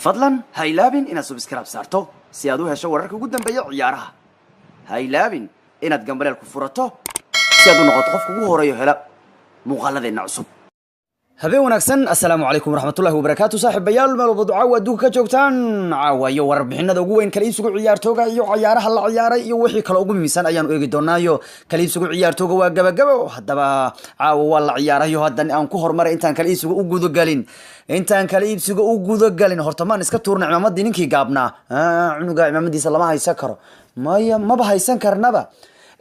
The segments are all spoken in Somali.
fadlan ha ilaabin inaad subscribe saarto si aad u hesho wararka ugu dambeeya ciyaaraha. Ha ilaabin inaad gambaleel ku furato si aad u noqoto qofka ugu horeeyo hela muuqaaladeena cusub. habeen wanaagsan assalaamu calaykum waraxmatullaahi wabarakaatu saaxiibayaal meel walba caawa adduunka ka joogtaan caawa iyo warbixinada ugu weyn kala iibsiga ciyaartooga iyo ciyaaraha la ciyaaray iyo wixii kale ugu muhiimsan ayaan eegi doonaayo kala iibsiga ciyaartooga waa gabagabo haddaba caawa waa la ciyaarayo haddana aan ku hormaray intaan kala iibsiga u gudo galin horta maan iska tuurnay imaamadii ninkii gaabnaa cunuga imaamadiisa lama haysan karo maba haysan karnaba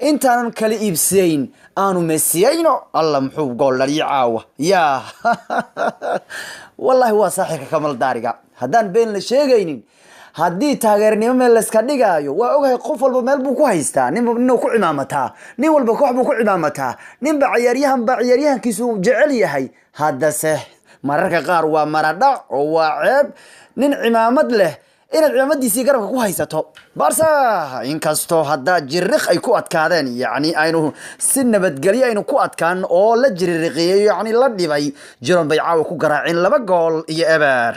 intaan kala iibsayn aanu meesiyayno alla muxuu gool dhaliyo caawa yaa wallahi waa saaxiibka kamal daariga haddaan been la sheegaynin haddii taageernimo meel la iska dhigaayo waa ogahay qof walba meel buu ku haystaa ninuu ku cimaamataa nin walba koox buu ku cimaamataa ninba ciyaaryahankiisu jecel yahay haddase mararka qaar waa maradhac oo waa ceeb nin cimaamad leh inaad cimaamadiisii garabka ku haysato barsa inkastoo hadda jiriq ay ku adkaadeen yacni aynu si nabadgelyo aynu ku adkaan oo la jiririqiyey yacni la dhibay jiron bay caawa ku garaaceen 2 gool iyo eber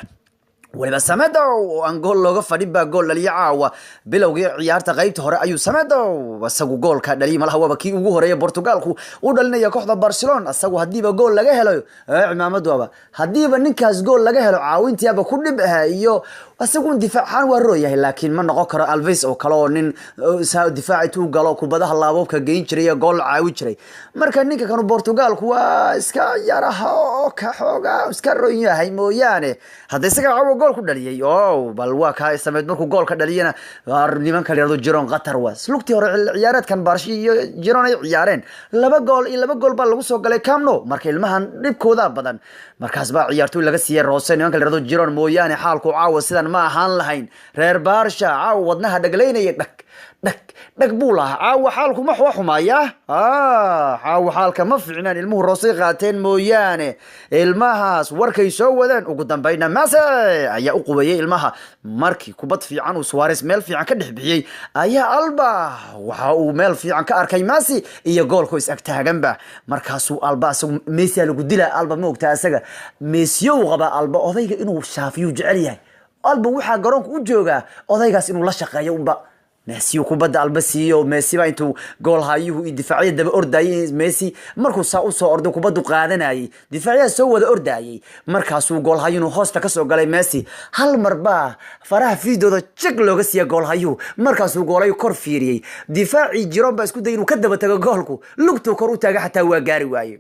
waliba Samedow aan gool looga fadhin baa gool dhaliya caawa bilowgii ciyaarta qaybta hore ayuu Samedow asagu goolka dhaliya malaha waba kii ugu horeeyay Portugalku u dhalinaya kooxda Barcelona asagu hadiiba gool laga helo cimaamadu waba hadiiba ninkaas gool laga helo caawintiaba ku dhib ah iyo asagu difaacan waa rooyahay laakiin ma noqon karo Alves oo kale oo nin difaaci tuu galo kubadaha laabobka geyn jiray gool caawi jiray marka ninka kanu Portugalku waa iska yaraha oo ka xooga iska rooyahay mooyaane haday isaga gool ku dhaliyay bal waa ka sameed markuu gool ka dhaliyana nimanka la yiraahdo Jiron Qatar was lugtii hore ciyaareedkan Barshi iyo Jiron ay ciyaareen 2 gool iyo 2 gool baa lagu soo galay Camp Nou marka ilmahan dhibkooda badan markaas baa ciyaartoy laga siiyay Rose nimanka la yiraahdo Jiron mooyaane xaalku caawa sidan ma ahaan lahayn reer Barsha caawa wadnaha dhagleynaya dhag buula caawa xaalku ma xumaaya caawa xaalka ma fiicnaan ilmuhu Rose qaateen mooyaane ilmahaas warkay soo wadaan ugu dambayna Messi ayaa u qubayay ilmaha markii kubad fiican uu Suarez meel fiican ka dhixbixiyay ayaa Alba waxa uu meel fiican ka arkay Messi iyo goolku is agtaaganba markaasuu Alba Messi lagu dilaa Alba ma ogtaa asaga Messi uu qaba Alba odayga inuu shaafiyo jecel yahay Alba waxa garoonka u jooga odaygaas inuu la shaqeeyo umba Messi kubadda Alba siiyo Messi baa intuu gool hayuu difaaciyay daba ordayay Messi markuu u soo ordo kubaddu qaadanayay difaaciyaha soo wada ordayay markaasuu gool hayuu hoosta ka soo galay Messi hal marba faraha fiidooda check looga siiya gool hayuu markaasuu goolay kor fiiriyay difaaci Jiron baa isku day inuu ka daba tago goolku lugtu kor u taaga xataa waa gaari waayay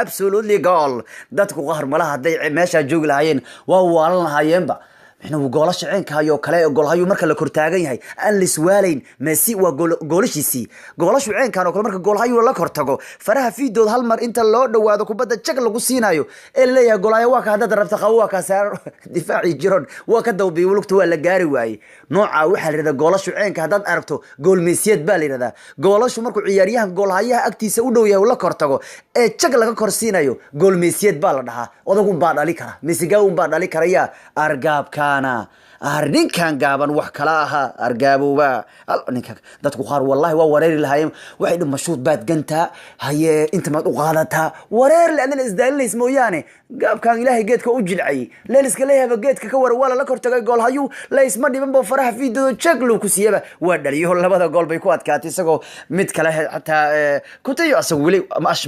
absolutely goal dadku qahar malaha haday meesha joogi lahaayeen waa waalan lahaayeenba inuu goolasha ceenkaayo kale gool hayu marka la kor taagan yahay aan liswaaleyn Messi waa goolashiisi goolashu ceenkaan oo kale marka gool hayu la kor tago faraha fiidood hal mar inta loo dhawaado kubadda jag lagu siinayo leeyahay gool hayu waa ka hadda rabta qawo waa ka saar difaaci Jiron waa ka dawbiyo lugtu waa la gaari waayay nooca waxa la yiraahdaa goolashu ceenka haddaad aragto gool Messi baa la yiraahdaa goolashu markuu ciyaaryahan gool hayaha agtiisa u dhow yahay la kor tago jag laga kor siinayo gool Messi baa la dhahaa odagu baa dhali kara Messi gaw baa dhali karaya argaabka arninkan gaaban wax kala aha argaabuba ninka dadku qaar wallahi waa wareeri lahaayeen waxay dhimashuud baad gantaa haye inta maad u qaadataa wareer leedan isdaalinays mooyaane gaabkan ilaahay geedka u jilcay leeliska leeyahay geedka ka war wala la kortagay gool hayu leeysma dhiban boo faraha fiidooda jaglu ku siiyaba waa dhaliyo labada gool bay ku adkaatay isagoo mid kale xataa kutayo asagu wali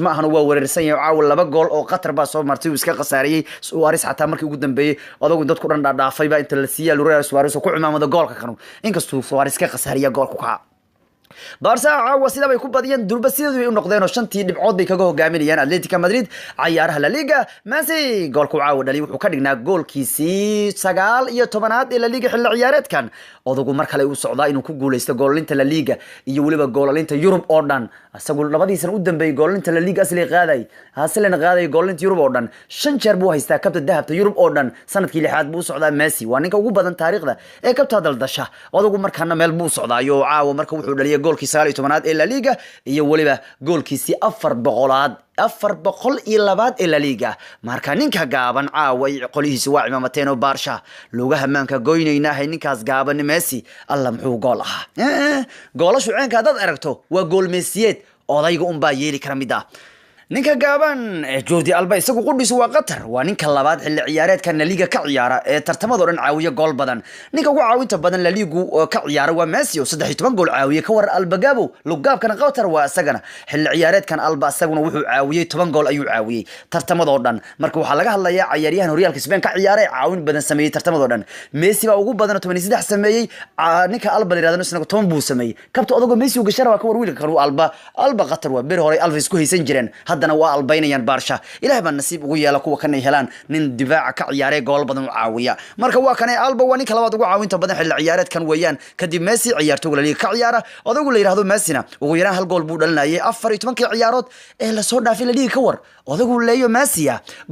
ma ahna waa wareersan yahay caawa 2 gool oo Qatar baa soo martay iska qasaariyay Suarez xataa markii ugu dambeeyay odagu dadku dhan dhaafay baa inta la siiyay Luis Suarez ku cimaamada goolka kanu inkastoo Suarez ka qasaariya goolku ka Barca caawa sida bay ku badiyeen durba sidoo ay u noqdeen oo 5 dhibcood bay kaga hogaaminayaan Atletico Madrid ciyaaraha La Liga Messi goolku caawa dhaliy wuxuu ka dhignaa goolkiisii 19aad ee La Liga xilli ciyaareedkan odagu mar kale uu socdaa inuu ku guuleysto goolinta La Liga iyo waliba goolinta Europe oo dhan asagu labadiisan u dambeeyay goolinta La Liga asli qaaday goolinta Europe oo dhan 5 jeer buu haystaa kabta dahabta Europe oo dhan sanadkii 6aad buu socdaa Messi waa ninka ugu badan taariikhda ee kabta daldasha odagu markaana meel buu socdaayo caawa marka wuxuu dhaliyay goolkii 19aad ee La Liga iyo waliba goolkiisii 400aad 402 ee La Liga marka ninka gaaban caawa qolihiisa waa cimaamateen oo Barca looga hamaanka goynaynahay ninkaas gaaban Messi alla muxuu gool ah goolashu ceenka dad aragto waa gool Messi odayga baa yeeli kara mid ah ninka gaaban Jordi Alba isagu qudhiisu waa qatar waa ninka labaad xilli ciyaareedkan La Liga ka ciyaara ee tartamada dhan caawiya gool badan ninka ugu caawinta badan La Liga ka ciyaara waa Messi oo 13 gool caawiya ka war Alba Gabo lugaabkana qatar waa asagana xilli ciyaareedkan Alba asaguna wuxuu caawiyay 10 gool ayuu caawiyay tartamada dhan marka waxa laga hadlayaa ciyaaryahan horyaalka Spain ka ciyaaray caawin badan sameeyay tartamada dhan Messi baa ugu badan 83 sameeyay ninka Alba yiraahdo isna 10 buu sameeyay kabta odago Messi uga shara waa ka war wiilka kan Alba qatar waa bir hore Alba isku haysan jireen haddana waa albaynayaan baarsha ilaahay baa nasiib ugu yeela kuwa kan ay helaan nin difaac ka ciyaaray gool badan u caawiya marka waa kan Alba waa ninka labaad ugu caawinta badan xilli ciyaareedkan weeyaan kadib Messi ciyaartooyga La Liga ka ciyaara odagu la yiraahdo Messina ugu yaraan hal gool buu dhalinayay 14 ciyaarood ee la soo dhaafay La Liga ka war odagu leeyo Messi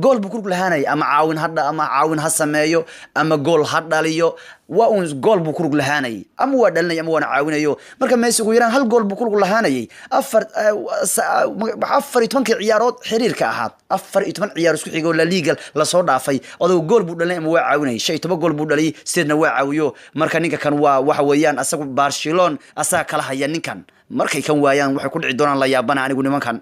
gool buu ku lahaanay ama caawin hadda ama caawin ha sameeyo ama gool ha dhaliyo waa un gool buu ku lahaanay ama waa dhalinay ama waa caawinayo marka Messi ugu yaraan hal gool buu ku lahaanay 14 ciyaarood xiriirka ahaa 14 ciyaar isku xigoo La Liga la soo dhaafay odagu gool buu dhalinay ama waa caawinay 15 gool buu dhaliyay sidna waa caawiyo marka ninka kan waa waxa weeyaan asagu Barcelona asaa kala haya ninkan markay kan waayaan waxay ku dhici doonaan la yaabana anigu nimankan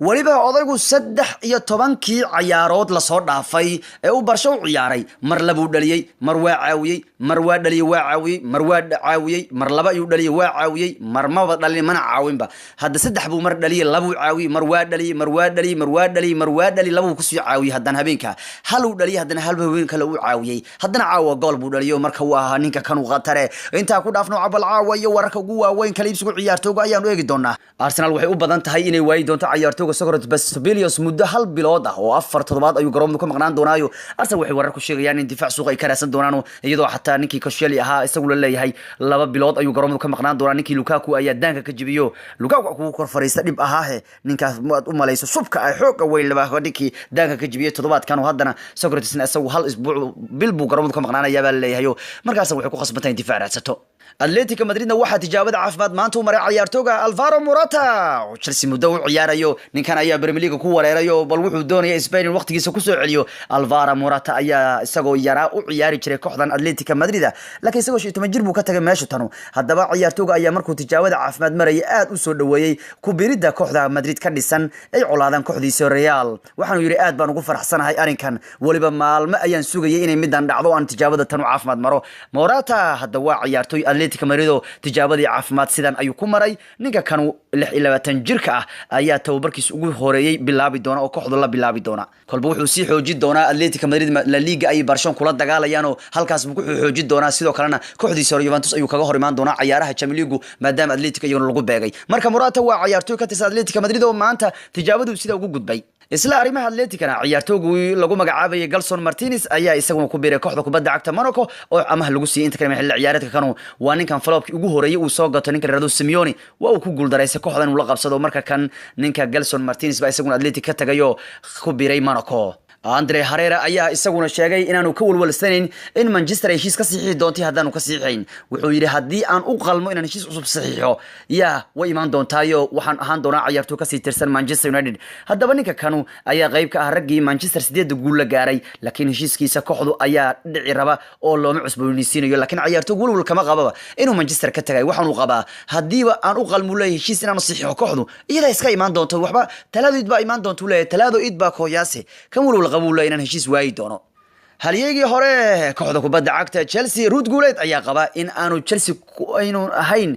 waliba odaygu 13 ciyaarood la soo dhaafay ee uu Barsho u ciyaaray mar laba uu dhaliyay mar waa caawiyay mar waa dhaliyay waa caawiyay mar waa caawiyay mar laba uu dhaliyay waa caawiyay mar ma dhalin mana caawinba hadda 3 buu mar dhaliyay laba uu caawiyay mar waa dhaliyay mar waa dhaliyay mar waa dhaliyay mar waa dhaliyay laba uu ku soo caawiyay haddana habeenka hal uu dhaliyay haddana hal habeen kale uu caawiyay haddana caawa gool buu dhaliyo marka waa ninka kan uu qatare inta ku dhaafno cabal caawa iyo wararka ugu waaweyn kala iibsigu ciyaartooyga ayaan eegi doonaa Arsenal waxay u badan tahay inay waay doonto ciyaartooyga Socrates Bastobilios muddo hal bilood oo 4 toddobaad ayuu garoonka ku maqnaan doonaayo Arsenal waxay warar ku sheegayaan in difaac suuq ay ka raasan doonaan iyadoo xataa ninkii Koscielny ahaa isagu la leeyahay 2 bilood ayuu garoonka ka maqnaan doonaa ninkii Lukaku ayaa daanka ka jibiyo Lukaku ku kor fariista dhib ahaa ninkaas u malayso subka ay xoog weyn laba ninkii daanka ka jibiyo toddobaadkan haddana Socrates isagu hal isbuuc bil buu garoonka ka maqnaanaya baa leeyahay markaas waxay ku qasbantahay difaac raadsato Atletico Madrid waxa tijaabada caafimaad maanta u maray ciyaartooyga Alvaro Morata oo Chelsea muddo u ciyaarayo ninkan ayaa Premier League ku wareerayo bal wuxuu doonayaa Spain in waqtigiisa ku soo celiyo Alvaro Morata ayaa isagoo yara u ciyaari jiray kooxdan Atletico Madrid laakiin isagoo 18 jir buu ka tagay meesha tanu haddaba ciyaartooyga ayaa markuu tijaabada caafimaad maray aad u soo dhaweeyay ku biirida kooxda Madrid ka dhisan ay colaadaan kooxdiisa Real waxaanu yiri aad baan ugu faraxsanahay arinkan waliba maalmo ayaan sugayay inay midan dhacdo aan tijaabada tanu caafimaad maro Morata hadda waa ciyaartooy Atletico Madrid tijaabadii caafimaad sidan ayuu ku maray ninka kan 26 jirka ah ayaa tababarkiisa ugu horeeyay bilaabi doona oo kooxdu la bilaabi doona kolba wuxuu si xoojin doonaa Atletico Madrid La Liga ay Barcelona kula dagaalayaan oo halkaas buu ku xoojin doonaa sidoo kalena kooxdiisa Juventus ayuu kaga hor imaan doonaa ciyaaraha Champions League maadaama Atletico iyaguna lagu beegay marka Morata waa ciyaartooy ka tirsan Atletico Madrid oo maanta tijaabadu sida ugu gudbay isla arrimaha Atletico ciyaartooygu lagu magacaabay Gelson Martinez ayaa isaguna ku biiray kooxda kubadda cagta Monaco oo amaah lagu siiyay inta kale xilli ciyaareedka kanu waa ninkan flopkii ugu horeeyay uu soo gato ninka Renato Simeone waa uu ku guuldareysay kooxdan uu la qabsado marka kan ninka Gelson Martinez baa isaguna Atletico ka tagayo ku biiray Monaco Andre Herrera ayaa isaguna sheegay inaanu ka walwalsanayn in Manchester ay heshiis ka saxiixi doonto haddaanu ka saxiixayn wuxuu yiri haddii aan u qalmo inaan heshiis cusub saxiixo way imaan doontaayo waxaan ahaan doonaa ciyaartooy ka sii tirsan Manchester United haddaba ninka kanu ayaa qayb ka ah raggii Manchester 8 guul la gaaray laakiin heshiiskiisa kooxdu ayaa dhici raba oo looma cusboonaysiinayo laakiin ciyaartooy walwal kama qababa inuu Manchester ka tagay waxaan u qabaa hadiiba aan u qalmo leeyahay heshiis inaan saxiixo kooxdu iyada iska imaan doonto waxba talaado idba imaan doonto leeyahay talaado idba kooyaase kan walwal qabuula inaan heshiis waayi doono halyeegii hore kooxda kubadda cagta Chelsea Ruud Gullet ayaa qaba in aanu Chelsea aynu ahayn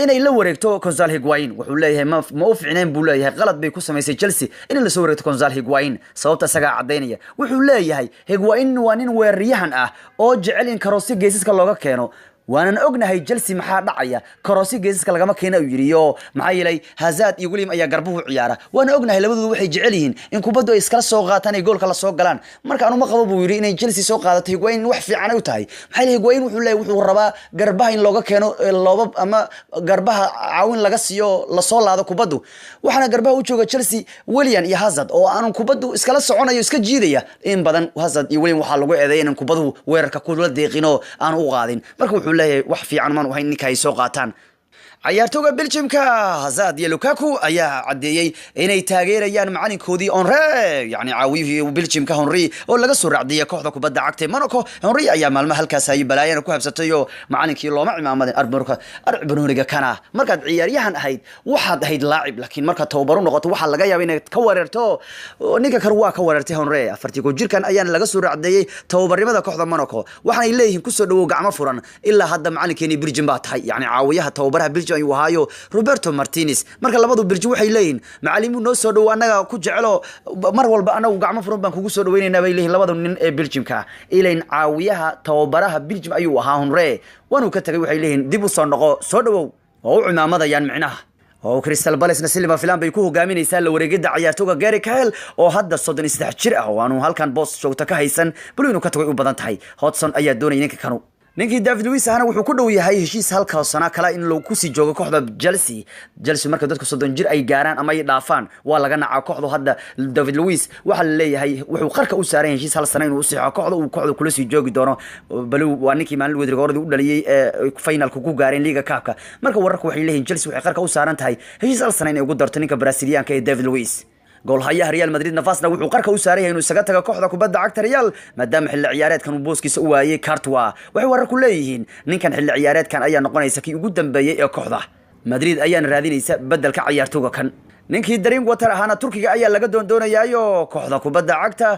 inay la wareegto Gonzalo Higuain wuxuu leeyahay ma u fiicneen buu leeyahay qalad bay ku sameysay Chelsea in la soo wareegto Gonzalo Higuain sababta isaga cadeynaya wuxuu leeyahay Higuain waa nin weeraryahan ah oo jecel in karoosi geesiska looga keeno waanan ognahay Chelsea maxaa dhacaya karoosi geesiska lagama keeno uu yiriyo maxay yeelay Hazard iyo William ayaa garbuhu ciyaara waana ognahay labadoodu waxay jecel yihiin in kubaddu ay iskala soo qaataan ay goolka la soo galaan marka aanu ma qabo buu yiri inay Chelsea soo qaadato Higuain wax fiican u tahay maxay leeyahay Higuain wuxuu rabaa garbaha in looga keeno loobab ama garbaha caawin laga siiyo la soo laado kubaddu waxana garbaha u jooga Chelsea William iyo Hazard oo aanu kubaddu iskala soconayo iska jiidaya in badan Hazard iyo William waxa lagu eedeeyay in kubaddu weerarka kula deeqino aan u qaadin marka wuxuu leeyahay wax fiican ma ahayn ninka ay soo qaataan ciyaartooyga Belgiumka Hazard iyo Lukaku ayaa cadeeyay inay taageerayaan macalinkoodii Henry yani caawiyihii Belgiumka Henry oo laga soo raacdiyay kooxda kubadda cagta Monaco. Henry ayaa maalmaha halkaas ay balaayeen ku habsatay oo macalinkii looma cimaamaday Arbonoriga kana markaad ciyaaryahan ahayd waxaad ahayd laacib laakiin marka tababar noqoto waxa laga yaabaa inaad ka wareerto ninka kar waa ka wareertay Henry afartii jirkan ayaan laga soo raacdiyay tababarnimada kooxda Monaco waxay leeyihiin ku soo dhawow gacmo furan ilaa hadda macalinkeeni Belgium baa tahay yani caawiyaha tababaraha Belgium ayuu ahaayo Roberto Martinez marka labadu Belgium waxay leeyihiin macalimu noo soo dhawow anaga ku jecelo mar walba anagu gacmo furan baan kugu soo dhaweynaynaa bay leeyihiin labadu nin ee Belgiumka ileen caawiyaha tababaraha Belgium ayuu ahaa Henry waanu ka tagay waxay leeyihiin dib u soo noqo soo dhawow oo u cimaamadayaan micnaha oo Crystal Palace Silva filan bay ku hogaaminaysaa la wareegida ciyaartooyga Gary Cahill oo hadda 33 jir ah oo aanu halkan boos joogta ka haysan bal inuu ka tagay u badan tahay Hodgson ayaa doonayay ninka kanu ninkii David Luiz ahna wuxuu ku dhow yahay heshiis halka sano kale in loo ku sii joogo kooxda Chelsea marka dadku 30 jir ay gaaraan ama ay dhaafaan waa laga nacaa kooxdu hadda David Luiz waxa la leeyahay wuxuu qarka u saaran heshiis hal sano inuu u sii kooxda uu kooxda kula sii joogi doono bal waa ninkii maalin wadrigoorada u dhaliyay finalku ku gaareen Liga Cup-ka marka wararku waxay leeyihiin Chelsea waxay qarka u saaran tahay heshiis hal sano inay ugu darto ninka Brazilianka ee David Luiz gool hayaha Real Madrid nafasna wuxuu qarka u saaray inuu isaga tago kooxda kubadda cagta Real maadaama xilli ciyaareedkan uu booskiisa u waayay Courtois waxay wararku leeyihiin ninkan xilli ciyaareedkan ayaa noqonaysa kii ugu dambeeyay ee kooxda Madrid ayaan raadinaysa beddelka ciyaartooyga kan ninkii Drinkwater ahana Turkiga ayaa laga doonayaayo kooxda kubadda cagta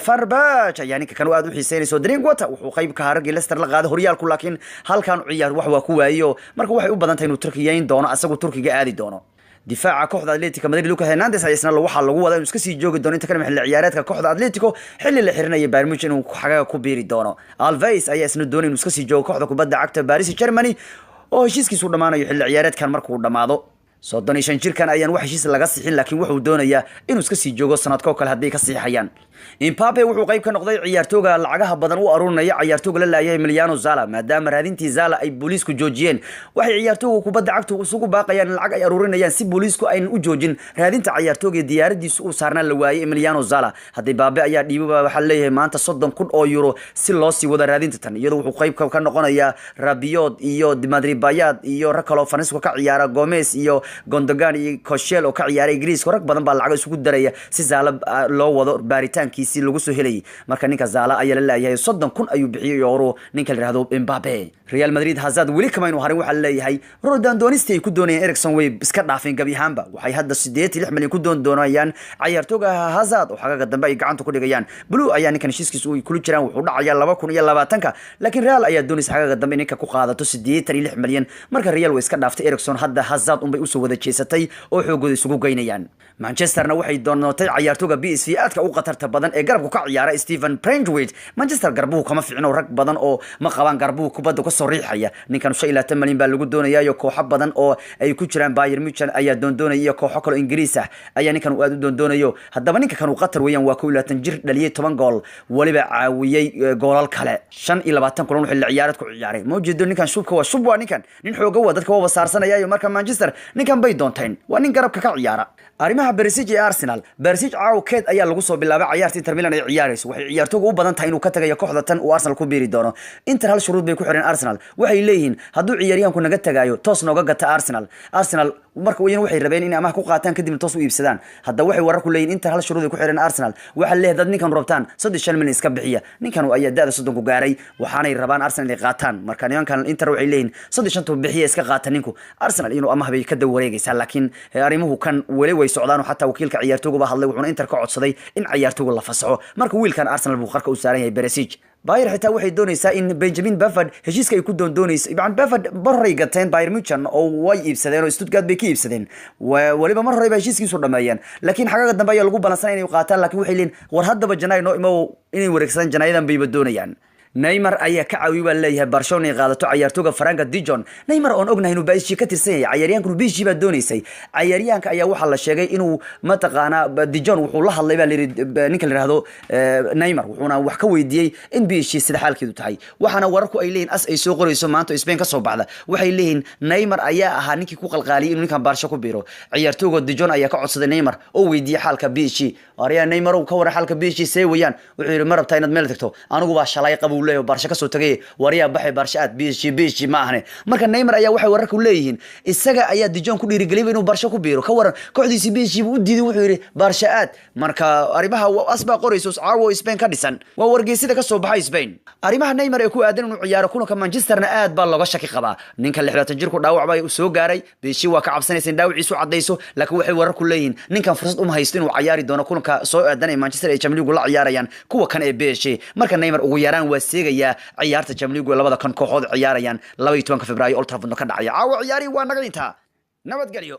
Fenerbahce ayaa ninka kan aad u xiiseynayso Drinkwater wuxuu qayb ka ahaa Leicester la qaaday horyaalku laakiin halkan ciyaar wax waa ku waayo marka waxay u badan tahay inuu Turkiyeyn doono asagu Turkiga aadi doono difaaca kooxda Atletico Madrid Lucas Hernandez ayasna waxa lagu wadaa inuu iska sii joogi doono inta kale xilli ciyaareedka kooxda Atletico xilli la xirinayo Bayern Munich inuu xagaa ku biiri doono Alves ayaa isna doonay inuu iska sii joogo kooxda kubadda cagta Paris Germany oo heshiiskiisu dhamaanayo xilli ciyaareedkan markuu dhamaado 35 jirkan ayaan wax heshiis laga sixin laakiin wuxuu doonayaa inuu iska sii joogo sanadka kale hadii ka siixayaan Mbappe wuxuu qayb ka noqday ciyaartooyga lacagaha badan u aruurinaya ciyaartooyga la laayay Emiliano Sala maadaama raadintii Sala ay booliisku joojiyeen waxay ciyaartooyga kubadda cagta isugu baaqayaan lacag ay aruurinayaan si booliisku ay u joojin raadinta ciyaartooyga diyaaradiisu u saarnaa la waayay Emiliano Sala hadii Mbappe ayaa dhiibay waxa leeyahay maanta 30,000 oo euro si loo sii wada raadinta tan iyadoo wuxuu qayb ka noqonayaa Rabiot iyo Dimitri Payet iyo Rakalo Francisco ka ciyaara Gomez iyo Gundogan iyo Koscielny oo ka ciyaaray Greece rag badan baa lacag isugu daraya si Sala loo wado baaritaankiisi lagu soo helay marka ninka Sala ayaa la leeyahay 30,000 ayuu bixiyay euro ninka la yiraahdo Mbappe Real Madrid Hazard wali kama inuu harin waxa la leeyahay Rodan doonistay ku doonayeen Erikson way iska dhaafeen gabi ahaanba waxay hadda 86 milyan ku doonayaan ciyaartooyga Hazard oo xagaga dambe ay gacanta ku dhigayaan Blue ayaa ninkan heshiiskiisu uu kula jiraan wuxuu dhacayaa 2020ka laakiin Real ayaa doonaysa xagaga dambe ninka ku qaadato 86 milyan marka Real way iska dhaaftay Erikson hadda Hazard bay u soo wada jeesatay oo xoogooda isugu geynayaan Manchesterna waxay doonatay ciyaartooyga PSV aadka u qatarta badan ee garabku ka ciyaara Steven Brandweight Manchester garbuhu kama fiicno rag badan oo ma qabaan garbuhu kubadda ka soo riixaya ninkan 25 milyan baa lagu doonayaa kooxo badan oo ay ku jiraan Bayern Munich ayaa doonaya kooxo kale Ingiriis ah ayaa ninkan aad u doonayo haddaba ninka kan uu qatar weeyaan waa 22 jir dhaliyay 10 gool waliba caawiyay goolal kale 25 kulan xilli ciyaareed ku ciyaaray ma jeedo ninkan shubka waa shub waa ninkan nin xooga waa dadka waa saarsanaya marka Manchester ninkan bay doonteen waa nin garabka ka ciyaara arrimaha Barisic ee Arsenal Barisic caawkeed ayaa lagu soo bilaabay ciyaartii Inter Milan ay ciyaarayso waxay ciyaartooygu u badan tahay inuu ka tagayo kooxda tan uu Arsenal ku biiri doono Inter hal shuruud bay ku xireen Arsenal waxay leeyihiin hadduu ciyaaryahanku naga tagayo toos nooga gata Arsenal marka waxay rabeen in amaah ku qaataan kadib toos u iibsadaan hadda waxay warar ku leeyihiin Inter hal shuruud ku xireen Arsenal waxa leeyahay dad ninkan rabtaan 3 milyan iska bixiya ninkan ayaa daada 30 ku gaaray waxaanay rabaan Arsenal inay qaataan marka nimankan Inter waxay leeyihiin 3 bixiya iska qaata ninku Arsenal inuu amaah bay ka dawareegaysaa laakiin arrimuhu kan wali way socdaan xataa wakiilka ciyaartooyga ba hadlay wuxuuna Inter ka codsaday in ciyaartooyga la fasaxo marka wiilkan Arsenal buu qarka u saaran yahay Barisic Bayern xitaa waxay doonaysaa in Benjamin Pavard heshiiska ay ku doonayso ibn Pavard baray gateen Bayern Munich oo way iibsadeen oo Stuttgart bay ka iibsadeen waliba mar hore bay heshiiskiisu dhameeyeen laakiin xagaga dambe ayaa lagu balansanay inay qaataan laakiin waxay leeyihiin war haddaba Janaayo noo imo inay wareegsan Janaayadan bay doonayaan Neymar ayaa ka caawiyay leeyahay Barcelona qaadato ciyaartooyga Frank de Jong Neymar oo ognahay inuu PSG ka tirsan yahay ciyaaryahanku PSG baa doonaysay ciyaaryahanka ayaa waxa la sheegay inuu mataqaana de Jong wuxuu la hadlay baa ninka la yiraahdo Neymar wuxuuna wax ka weydiiyay in PSG sida xaalkeedu tahay waxaana wararku ay leeyihiin as ay soo qorayso maanta Spain ka soo baxda waxay leeyihiin Neymar ayaa ahaa ninkii ku qalqaaliyay inuu ninkan Barca ku biiro ciyaartooyga de Jong ayaa ka codsaday Neymar oo weydiiyay xaalka PSG ariya Neymar oo ka waran xaalka PSG say wayaan wuxuu yiri ma rabtaa inaad meel tagto anigu baa shalay qabow buu leeyahay Barca ka soo tagay wariya baxay Barca aad PSG ma ahne marka Neymar ayaa waxay wararku leeyihiin isaga ayaa De Jong ku dhiirigeliyay inuu Barca ku biiro ka waran kooxdiisa PSG buu u diiday wuxuu yiri Barca aad marka arimaha asbaa qorayso caawo Spain ka dhisan waa wargeysida ka soo baxay Spain arimaha Neymar ee ku aadan inuu ciyaaro kulanka Manchesterna aad baa looga shaki qabaa ninka 60 jirku dhaawac bay u soo gaaray PSG waa ka cabsanaysa in dhaawaciisu cadayso laakiin waxay wararku leeyihiin ninkan fursad uma haysto inuu ciyaari doono kulanka soo aadan ee Manchester ee Champions League la ciyaarayaan kuwa kan ee PSG marka Neymar ugu yaraan waa seegaya ciyaarta Champions League labada kan kooxood ciyaarayaan 12 Febraayo Old Trafford ka dhacaya caawa ciyaari waa naga inta nabadgelyo